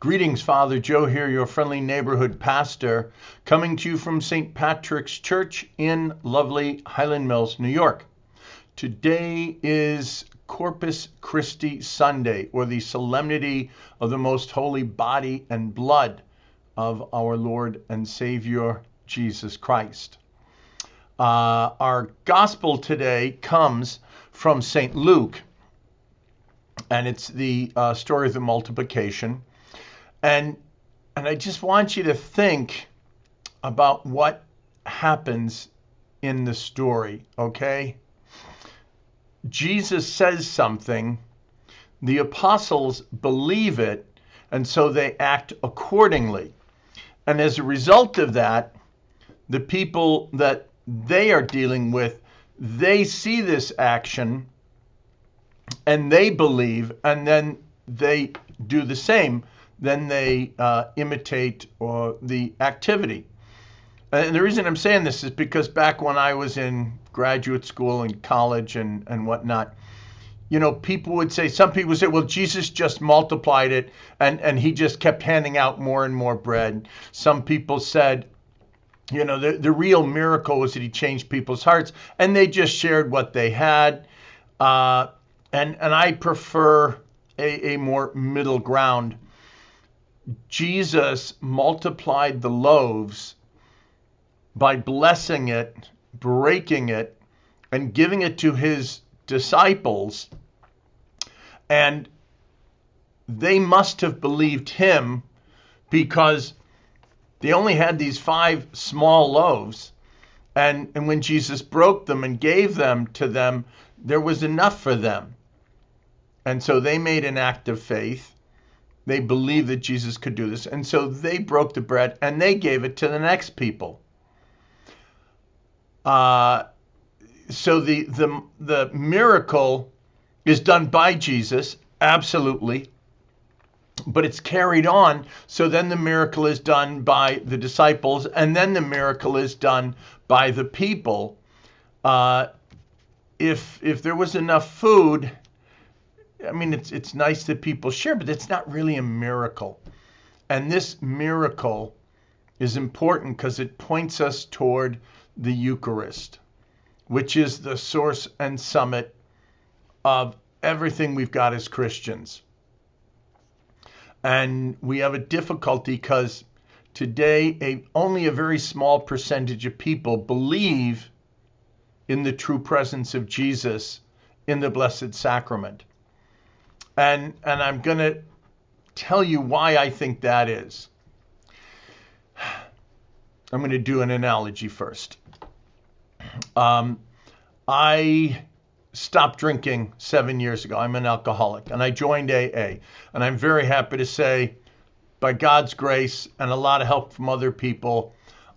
Greetings, Father Joe here, your friendly neighborhood pastor, coming to you from St. Patrick's Church in lovely Highland Mills, New York. Today is Corpus Christi Sunday, or the solemnity of the most holy body and blood of our Lord and Savior, Jesus Christ. Our gospel today comes from St. Luke, and it's the story of the multiplication. And I just want you to think about what happens in the story, okay? Jesus says something, the apostles believe it, and so they act accordingly. And as a result of that, the people that they are dealing with, they see this action and they believe, and then they do the same. Then they imitate the activity. And the reason I'm saying this is because back when I was in graduate school and college and whatnot, you know, some people would say, well, Jesus just multiplied it and he just kept handing out more and more bread. Some people said, you know, the real miracle was that he changed people's hearts and they just shared what they had. And I prefer a more middle ground. Jesus multiplied the loaves by blessing it, breaking it, and giving it to his disciples. And they must have believed him because they only had these 5 small loaves. And when Jesus broke them and gave them to them, there was enough for them. And so they made an act of faith. They believed that Jesus could do this. And so they broke the bread and they gave it to the next people. So the miracle is done by Jesus, absolutely. But it's carried on. So then the miracle is done by the disciples. And then the miracle is done by the people. If there was enough food, I mean, it's nice that people share, but it's not really a miracle. And this miracle is important because it points us toward the Eucharist, which is the source and summit of everything we've got as Christians. And we have a difficulty because today only a very small percentage of people believe in the true presence of Jesus in the Blessed Sacrament. And I'm going to tell you why I think that is. I'm going to do an analogy first. I stopped drinking 7 years ago. I'm an alcoholic, and I joined AA. And I'm very happy to say, by God's grace and a lot of help from other people,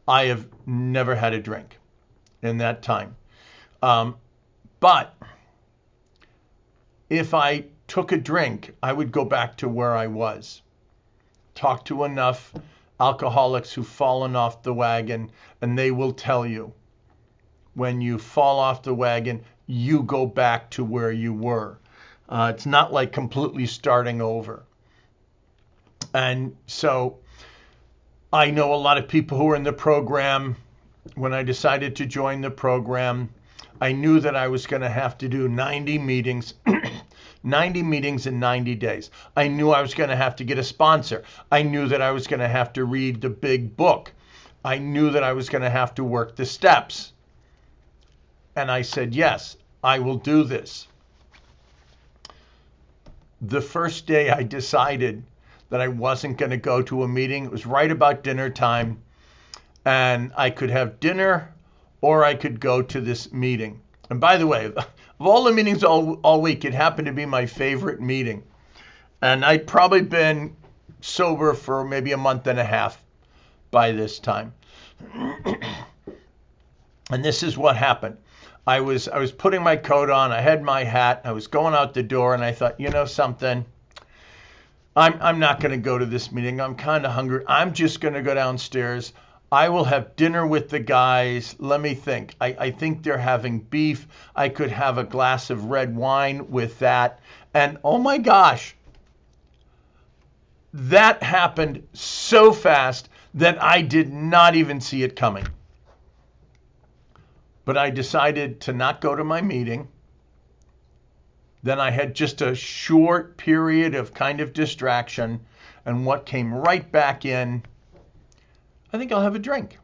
I have never had a drink in that time. But if I took a drink, I would go back to where I was. Talk to enough alcoholics who've fallen off the wagon, and they will tell you, when you fall off the wagon, you go back to where you were. It's not like completely starting over. And so I know a lot of people who are in the program. When I decided to join the program, I knew that I was going to have to do 90 meetings 90 meetings in 90 days. I knew I was going to have to get a sponsor. I knew that I was going to have to read the big book. I knew that I was going to have to work the steps. And I said, yes, I will do this. The first day I decided that I wasn't going to go to a meeting. It was right about dinner time. And I could have dinner or I could go to this meeting. And by the way, of all the meetings all week, it happened to be my favorite meeting. And I'd probably been sober for maybe a month and a half by this time. And this is what happened. I was putting my coat on, I had my hat, I was going out the door, and I thought, you know something? I'm not going to go to this meeting. I'm kind of hungry. I'm just going to go downstairs. I will have dinner with the guys. Let me think. I think they're having beef. I could have a glass of red wine with that. And oh my gosh, that happened so fast that I did not even see it coming. But I decided to not go to my meeting. Then I had just a short period of kind of distraction, and what came right back in, I think I'll have a drink.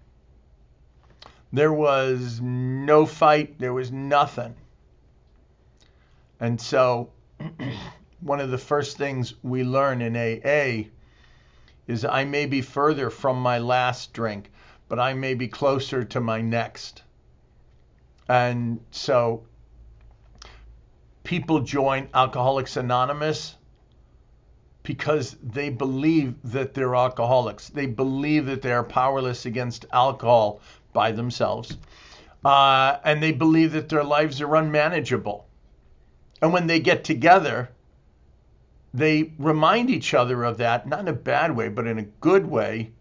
There was no fight, there was nothing. And so one of the first things we learn in AA is I may be further from my last drink, but I may be closer to my next. And so people join Alcoholics Anonymous because they believe that they're alcoholics. They believe that they are powerless against alcohol by themselves. And they believe that their lives are unmanageable. And when they get together, they remind each other of that, not in a bad way, but in a good way,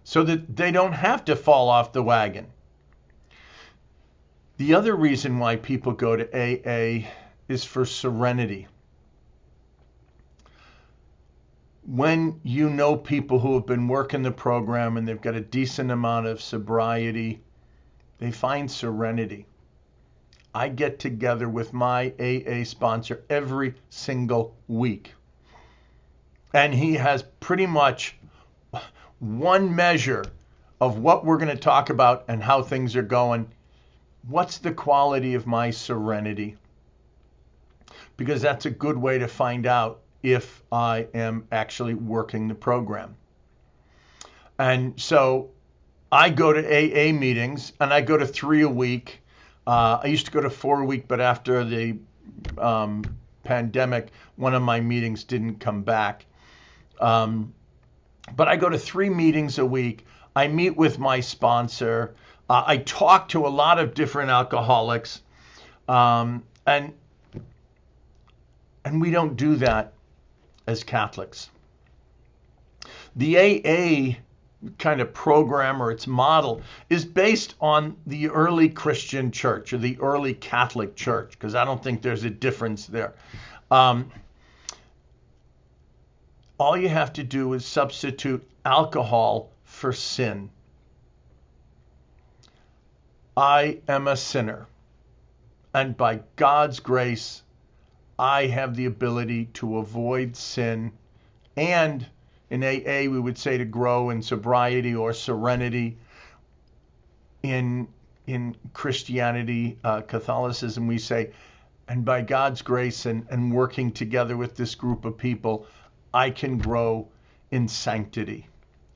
so that they don't have to fall off the wagon. The other reason why people go to AA is for serenity. When you know people who have been working the program and they've got a decent amount of sobriety, they find serenity. I get together with my AA sponsor every single week. And he has pretty much one measure of what we're going to talk about and how things are going. What's the quality of my serenity? Because that's a good way to find out if I am actually working the program. And so I go to AA meetings, and I go to 3 a week. I used to go to 4 a week, but after the pandemic, one of my meetings didn't come back. But I go to 3 meetings a week. I meet with my sponsor. I talk to a lot of different alcoholics, and we don't do that as Catholics. The AA kind of program or its model is based on the early Christian church or the early Catholic church, because I don't think there's a difference there. All you have to do is substitute alcohol for sin. I am a sinner, and by God's grace, I have the ability to avoid sin, and in AA we would say to grow in sobriety or serenity. In Christianity, Catholicism, we say, and by God's grace and working together with this group of people, I can grow in sanctity,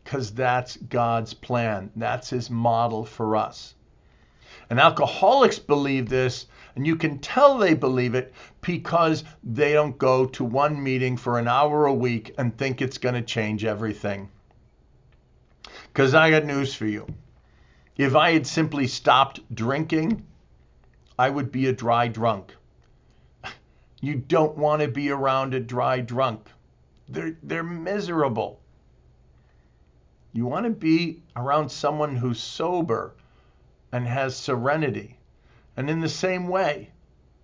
because that's God's plan. That's his model for us. And alcoholics believe this, and you can tell they believe it because they don't go to one meeting for an hour a week and think it's going to change everything. Because I got news for you. If I had simply stopped drinking, I would be a dry drunk. You don't want to be around a dry drunk. They're miserable. You want to be around someone who's sober and has serenity. And in the same way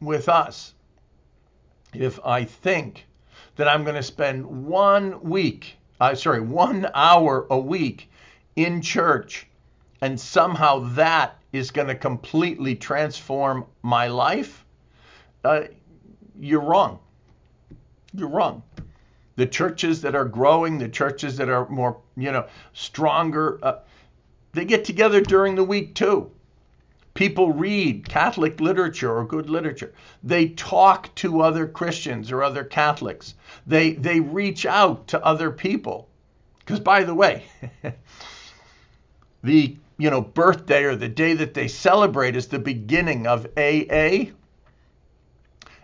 with us, if I think that I'm going to spend 1 hour a week in church, and somehow that is going to completely transform my life, you're wrong. You're wrong. The churches that are growing, the churches that are more, stronger, they get together during the week too. People read Catholic literature or good literature. They talk to other Christians or other Catholics. They reach out to other people. Because, by the way, the birthday or the day that they celebrate is the beginning of AA.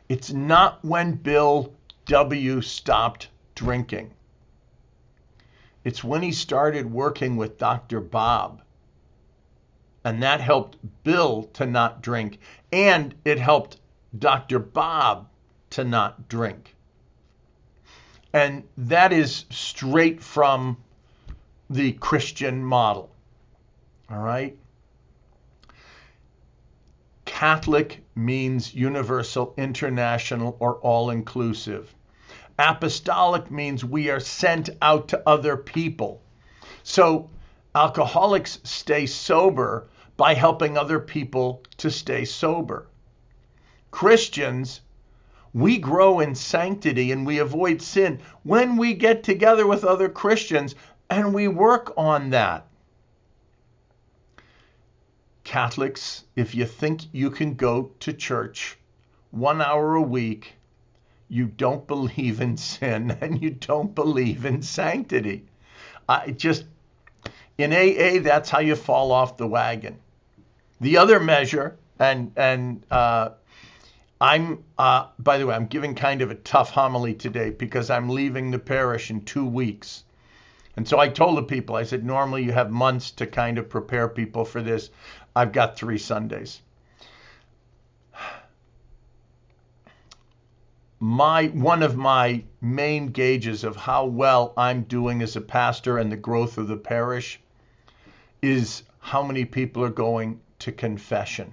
It's not when Bill W. stopped drinking. It's when he started working with Dr. Bob. And that helped Bill to not drink. And it helped Dr. Bob to not drink. And that is straight from the Christian model. All right? Catholic means universal, international, or all-inclusive. Apostolic means we are sent out to other people. So alcoholics stay sober by helping other people to stay sober. Christians, we grow in sanctity and we avoid sin when we get together with other Christians and we work on that. Catholics, if you think you can go to church 1 hour a week, you don't believe in sin and you don't believe in sanctity. In AA, that's how you fall off the wagon. The other measure, by the way, I'm giving kind of a tough homily today because I'm leaving the parish in 2 weeks. And so I told the people, I said, normally you have months to kind of prepare people for this. I've got 3 Sundays. One of my main gauges of how well I'm doing as a pastor and the growth of the parish is how many people are going to confession.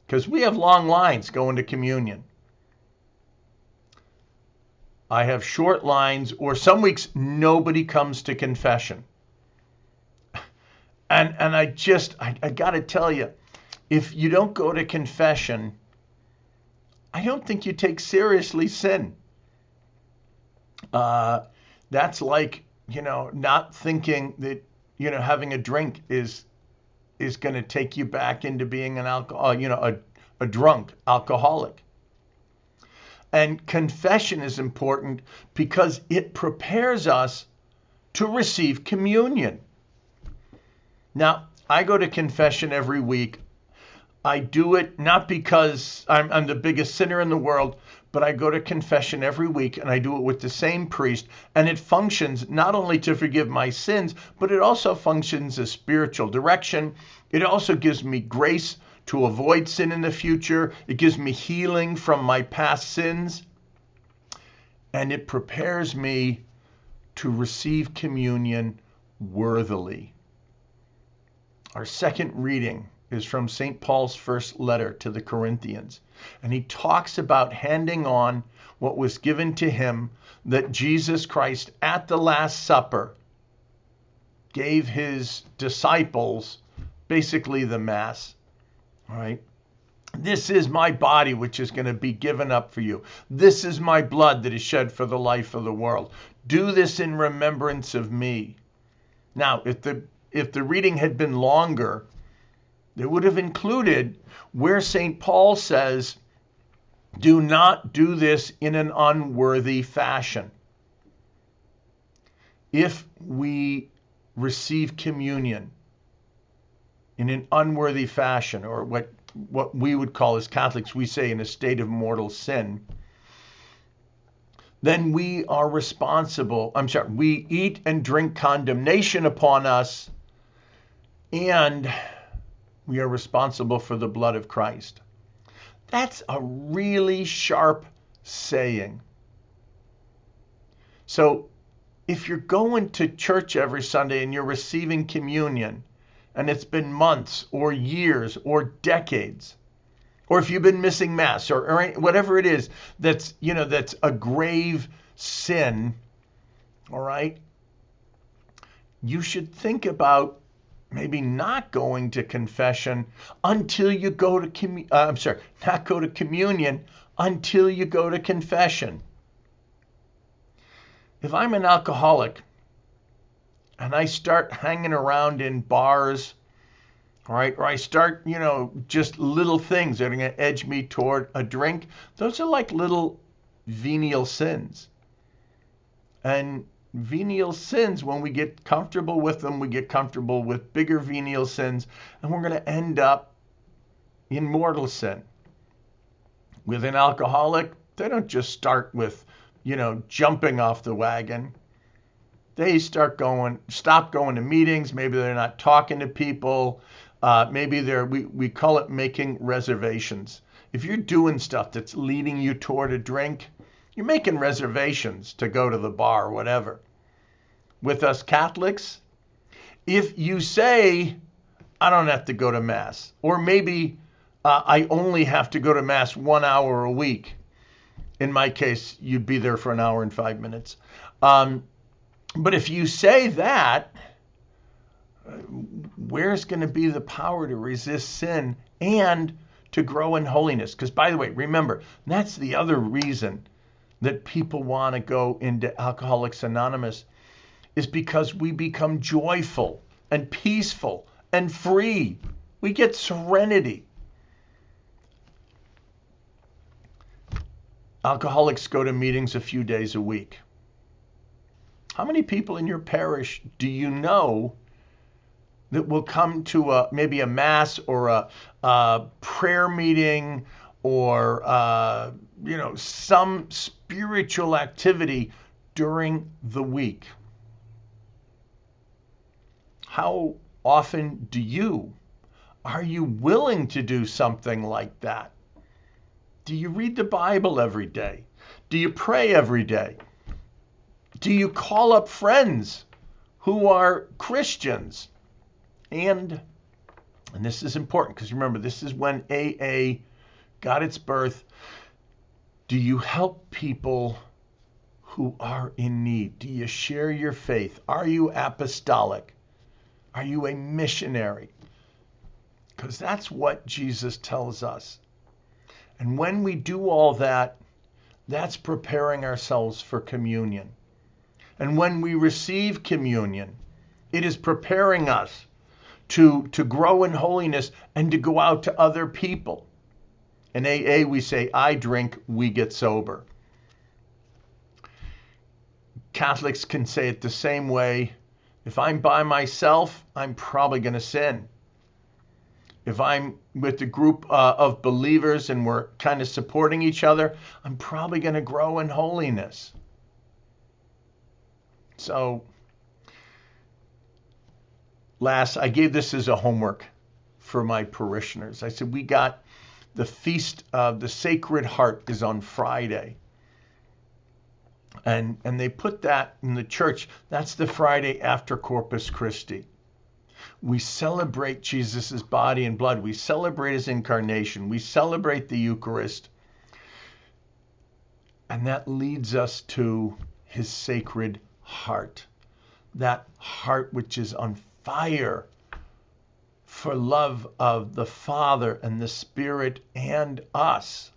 Because we have long lines going to communion. I have short lines, or some weeks nobody comes to confession. And I got to tell you, if you don't go to confession, I don't think you take seriously sin. That's like, not thinking that, having a drink is going to take you back into being an a drunk alcoholic. And confession is important because it prepares us to receive communion. Now, I go to confession every week. I do it not because I'm the biggest sinner in the world, but I go to confession every week and I do it with the same priest. And it functions not only to forgive my sins, but it also functions as spiritual direction. It also gives me grace to avoid sin in the future. It gives me healing from my past sins. And it prepares me to receive communion worthily. Our second reading is from St. Paul's first letter to the Corinthians. And he talks about handing on what was given to him, that Jesus Christ at the Last Supper gave his disciples basically the Mass. All right. This is my body, which is going to be given up for you. This is my blood that is shed for the life of the world. Do this in remembrance of me. Now, if the reading had been longer, it would have included where St. Paul says, do not do this in an unworthy fashion. If we receive communion in an unworthy fashion, or what we would call as Catholics, we say in a state of mortal sin, then we are responsible. We eat and drink condemnation upon us, and we are responsible for the blood of Christ. That's a really sharp saying. So if you're going to church every Sunday and you're receiving communion, and it's been months or years or decades, or if you've been missing Mass or whatever it is that's a grave sin, all right, you should think about maybe not going to confession until you go to not go to communion until you go to confession. If I'm an alcoholic and I start hanging around in bars, all right, or I start, just little things that are going to edge me toward a drink, those are like little venial sins. And venial sins, when we get comfortable with them, we get comfortable with bigger venial sins, and we're going to end up in mortal sin. With an alcoholic, they don't just start with, jumping off the wagon. They stop going to meetings. Maybe they're not talking to people. Maybe we call it making reservations. If you're doing stuff that's leading you toward a drink, you're making reservations to go to the bar or whatever. With us Catholics, if you say, I don't have to go to Mass, or maybe I only have to go to Mass 1 hour a week, In my case, you'd be there for an hour and 5 minutes. But if you say that, where's going to be the power to resist sin and to grow in holiness? Because, by the way, remember, that's the other reason that people want to go into Alcoholics Anonymous, is because we become joyful and peaceful and free. We get serenity. Alcoholics go to meetings a few days a week. How many people in your parish do you know that will come to maybe a mass or a prayer meeting or some spiritual activity during the week? How often are you willing to do something like that? Do you read the Bible every day? Do you pray every day? Do you call up friends who are Christians? And this is important, because remember, this is when AA got its birth. Do you help people who are in need? Do you share your faith? Are you apostolic? Are you a missionary? Because that's what Jesus tells us. And when we do all that, that's preparing ourselves for communion. And when we receive communion, it is preparing us to grow in holiness and to go out to other people. In AA, we say, I drink, we get sober. Catholics can say it the same way. If I'm by myself, I'm probably going to sin. If I'm with a group of believers and we're kind of supporting each other, I'm probably going to grow in holiness. So, I gave this as a homework for my parishioners. I said, we got the Feast of the Sacred Heart is on Friday. And they put that in the church. That's the Friday after Corpus Christi. We celebrate Jesus' body and blood. We celebrate his incarnation. We celebrate the Eucharist. And that leads us to his Sacred Heart. That heart which is on fire for love of the Father and the Spirit and us.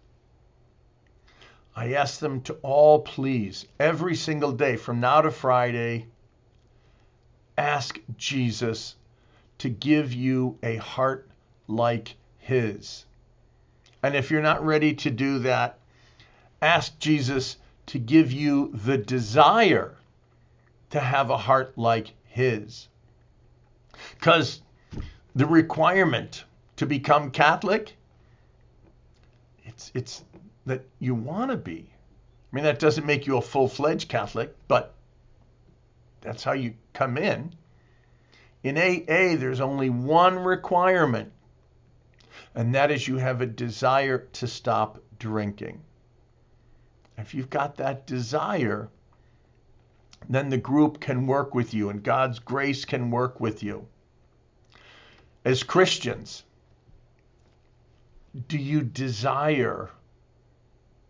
I ask them to all please, every single day from now to Friday, ask Jesus to give you a heart like his. And if you're not ready to do that, ask Jesus to give you the desire to have a heart like his. Because the requirement to become Catholic, it's that you want to be. I mean, that doesn't make you a full-fledged Catholic, but that's how you come in. In AA, there's only one requirement, and that is you have a desire to stop drinking. If you've got that desire, then the group can work with you, and God's grace can work with you. As Christians, do you desire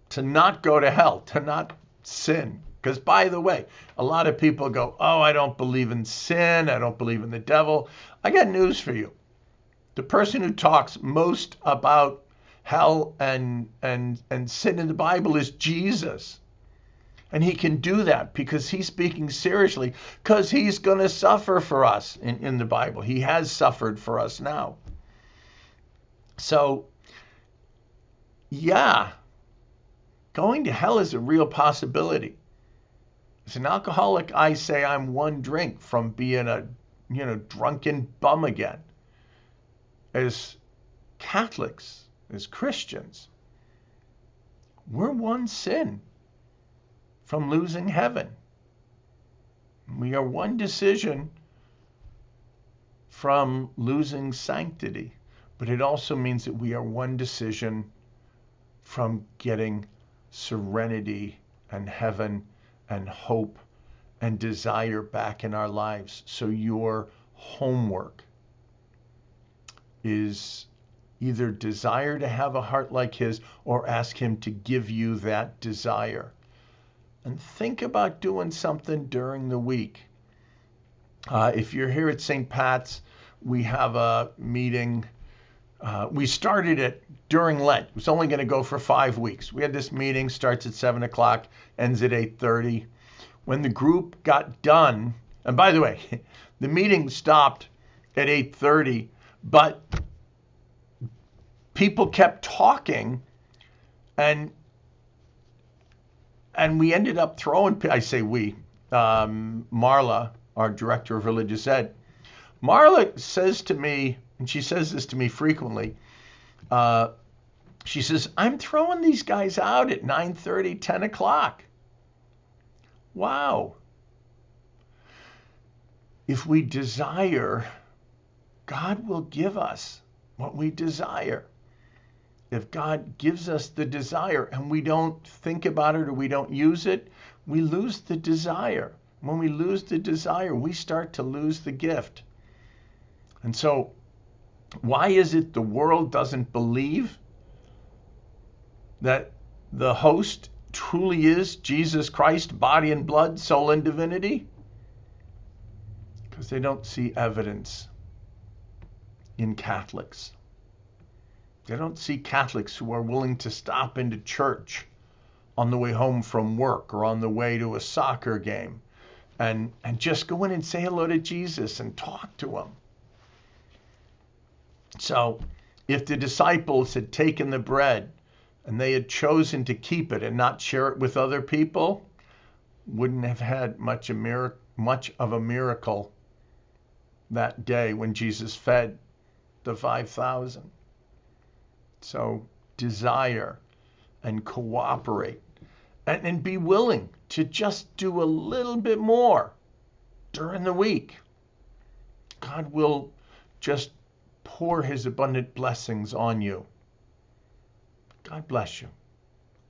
to not go to hell, to not sin? Because, by the way, a lot of people go, oh, I don't believe in sin. I don't believe in the devil. I got news for you. The person who talks most about hell and sin in the Bible is Jesus. And he can do that because he's speaking seriously, because he's going to suffer for us in the Bible. He has suffered for us now. So, yeah, going to hell is a real possibility. As an alcoholic, I say I'm one drink from being a drunken bum again. As Catholics, as Christians, we're one sin from losing heaven. We are one decision from losing sanctity. But it also means that we are one decision from getting serenity and heaven and hope and desire back in our lives. So your homework is, Either desire to have a heart like his or ask him to give you that desire. And think about doing something during the week. If you're here at St. Pat's, we have a meeting. We started it during Lent. It was only going to go for 5 weeks. We had this meeting, starts at 7 o'clock, ends at 8:30. When the group got done, and by the way, the meeting stopped at 8:30, but people kept talking, and we ended up throwing, I say we, Marla, our director of religious ed, Marla says to me, and she says this to me frequently, she says, I'm throwing these guys out at 9:30, 10 o'clock. Wow. If we desire, God will give us what we desire. If God gives us the desire and we don't think about it or we don't use it, we lose the desire. When we lose the desire, we start to lose the gift. And so, why is it the world doesn't believe that the host truly is Jesus Christ, body and blood, soul and divinity? Because they don't see evidence in Catholics. They don't see Catholics who are willing to stop into church on the way home from work or on the way to a soccer game and just go in and say hello to Jesus and talk to him. So if the disciples had taken the bread and they had chosen to keep it and not share it with other people, wouldn't have had much of a miracle that day when Jesus fed the 5,000. So desire and cooperate and be willing to just do a little bit more during the week. God will just pour his abundant blessings on you. God bless you.